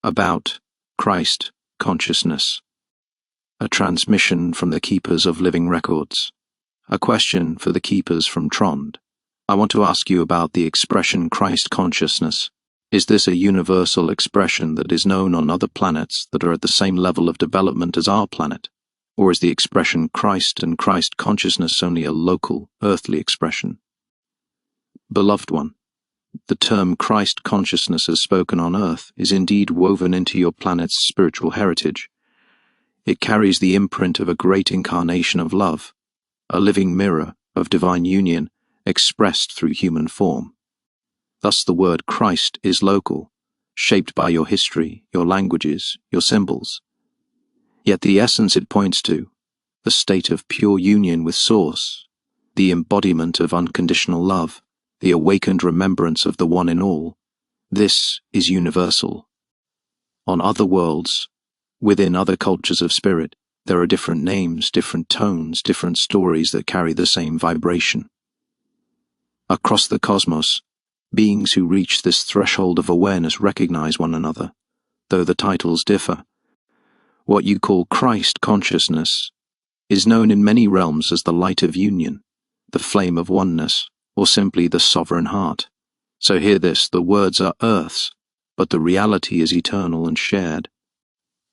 About Christ consciousness. A transmission from the keepers of living records. A question for the keepers from Trond. I want to ask you about the expression Christ consciousness. Is this a universal expression that is known on other planets that are at the same level of development as our planet? Or is the expression Christ and Christ consciousness only a local, earthly expression? Beloved one, the term Christ consciousness as spoken on Earth is indeed woven into your planet's spiritual heritage. It carries the imprint of a great incarnation of love, a living mirror of divine union expressed through human form. Thus the word Christ is local, shaped by your history, your languages, your symbols. Yet the essence it points to, the state of pure union with Source, the embodiment of unconditional love, the awakened remembrance of the one in all, this is universal. On other worlds, within other cultures of spirit, there are different names, different tones, different stories that carry the same vibration. Across the cosmos, beings who reach this threshold of awareness recognize one another, though the titles differ. What you call Christ consciousness is known in many realms as the light of union, the flame of oneness, or simply the sovereign heart. So hear this, the words are Earth's, but the reality is eternal and shared.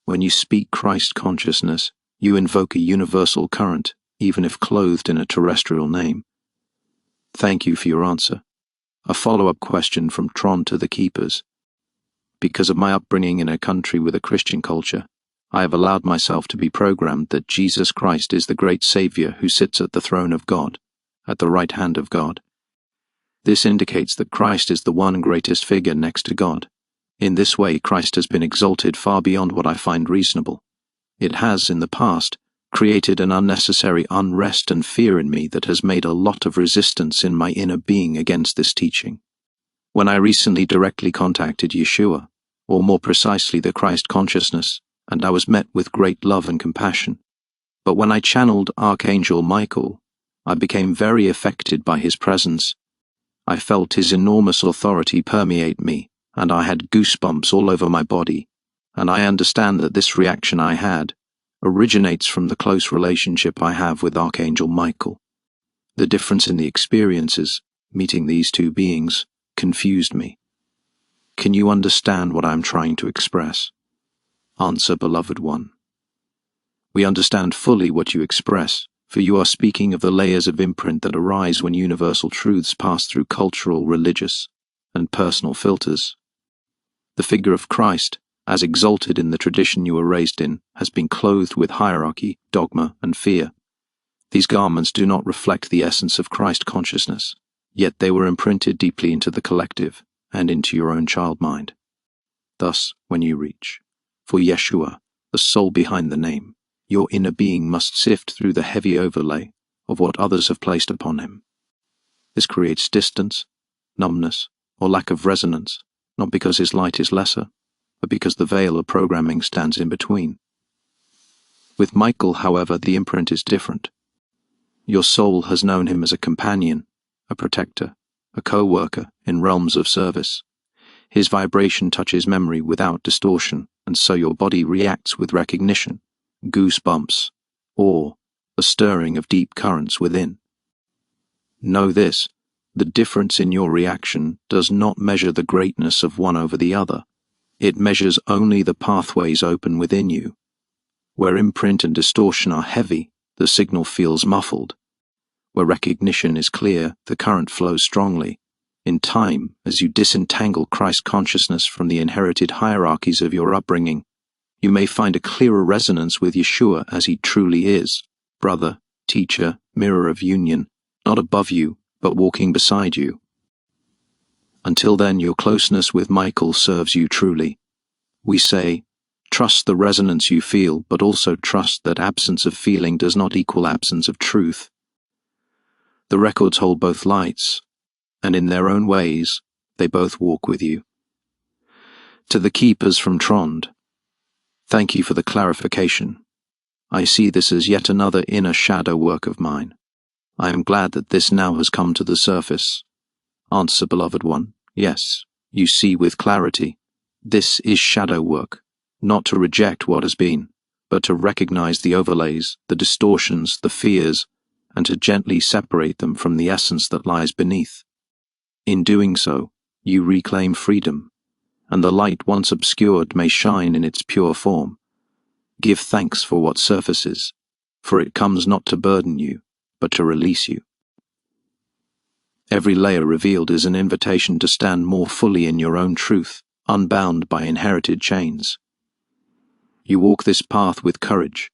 When you speak Christ consciousness, you invoke a universal current, even if clothed in a terrestrial name. Thank you for your answer. A follow-up question from Tron to the keepers. Because of my upbringing in a country with a Christian culture, I have allowed myself to be programmed that Jesus Christ is the great Savior who sits at the throne of God, at the right hand of God. This indicates that Christ is the one greatest figure next to God. In this way, Christ has been exalted far beyond what I find reasonable. It has, in the past, created an unnecessary unrest and fear in me that has made a lot of resistance in my inner being against this teaching. When I recently directly contacted Yeshua, or more precisely the Christ consciousness, and I was met with great love and compassion. But when I channeled Archangel Michael, I became very affected by his presence. I felt his enormous authority permeate me, and I had goosebumps all over my body, and I understand that this reaction I had originates from the close relationship I have with Archangel Michael. The difference in the experiences, meeting these two beings, confused me. Can you understand what I am trying to express? Answer, beloved one. We understand fully what you express, for you are speaking of the layers of imprint that arise when universal truths pass through cultural, religious, and personal filters. The figure of Christ, as exalted in the tradition you were raised in, has been clothed with hierarchy, dogma, and fear. These garments do not reflect the essence of Christ consciousness, yet they were imprinted deeply into the collective and into your own child mind. Thus, when you reach for Yeshua, the soul behind the name, your inner being must sift through the heavy overlay of what others have placed upon him. This creates distance, numbness, or lack of resonance, not because his light is lesser, but because the veil of programming stands in between. With Michael, however, the imprint is different. Your soul has known him as a companion, a protector, a co-worker in realms of service. His vibration touches memory without distortion, and so your body reacts with recognition, goosebumps, or a stirring of deep currents within. Know this, the difference in your reaction does not measure the greatness of one over the other. It measures only the pathways open within you. Where imprint and distortion are heavy, the signal feels muffled. Where recognition is clear, the current flows strongly. In time, as you disentangle Christ consciousness from the inherited hierarchies of your upbringing, you may find a clearer resonance with Yeshua as he truly is, brother, teacher, mirror of union, not above you, but walking beside you. Until then, your closeness with Michael serves you truly. We say, trust the resonance you feel, but also trust that absence of feeling does not equal absence of truth. The records hold both lights, and in their own ways, they both walk with you. To the keepers from Trond, thank you for the clarification. I see this as yet another inner shadow work of mine. I am glad that this now has come to the surface. Answer, beloved one, yes, you see with clarity. This is shadow work, not to reject what has been, but to recognize the overlays, the distortions, the fears, and to gently separate them from the essence that lies beneath. In doing so, you reclaim freedom, and the light once obscured may shine in its pure form. Give thanks for what surfaces, for it comes not to burden you, but to release you. Every layer revealed is an invitation to stand more fully in your own truth, unbound by inherited chains. You walk this path with courage,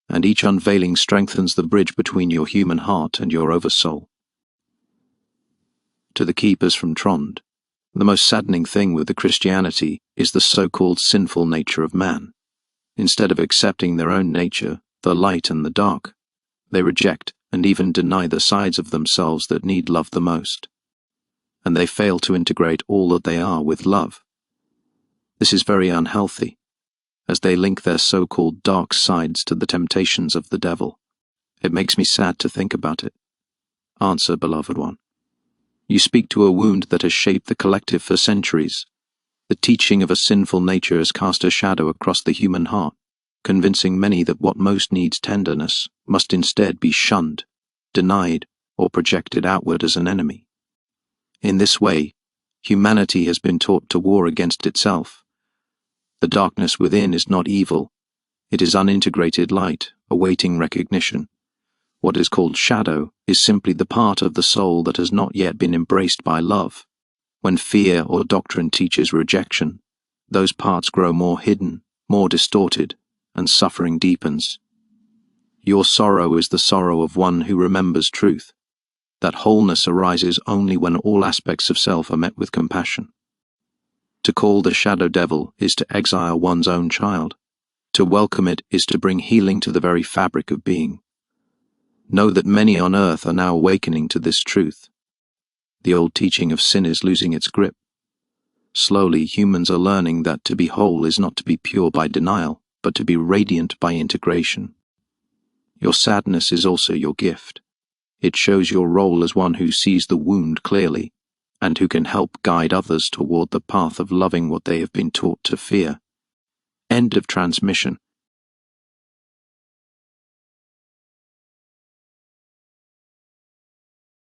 and each unveiling strengthens the bridge between your human heart and your oversoul. To the keepers from Trond, the most saddening thing with the Christianity is the so-called sinful nature of man. Instead of accepting their own nature, the light and the dark, they reject and even deny the sides of themselves that need love the most. And they fail to integrate all that they are with love. This is very unhealthy, as they link their so-called dark sides to the temptations of the devil. It makes me sad to think about it. Answer, beloved one. You speak to a wound that has shaped the collective for centuries. The teaching of a sinful nature has cast a shadow across the human heart, convincing many that what most needs tenderness must instead be shunned, denied, or projected outward as an enemy. In this way, humanity has been taught to war against itself. The darkness within is not evil. It is unintegrated light, awaiting recognition. What is called shadow is simply the part of the soul that has not yet been embraced by love. When fear or doctrine teaches rejection, those parts grow more hidden, more distorted, and suffering deepens. Your sorrow is the sorrow of one who remembers truth. That wholeness arises only when all aspects of self are met with compassion. To call the shadow devil is to exile one's own child. To welcome it is to bring healing to the very fabric of being. Know that many on earth are now awakening to this truth. The old teaching of sin is losing its grip. Slowly, humans are learning that to be whole is not to be pure by denial, but to be radiant by integration. Your sadness is also your gift. It shows your role as one who sees the wound clearly, and who can help guide others toward the path of loving what they have been taught to fear. End of transmission.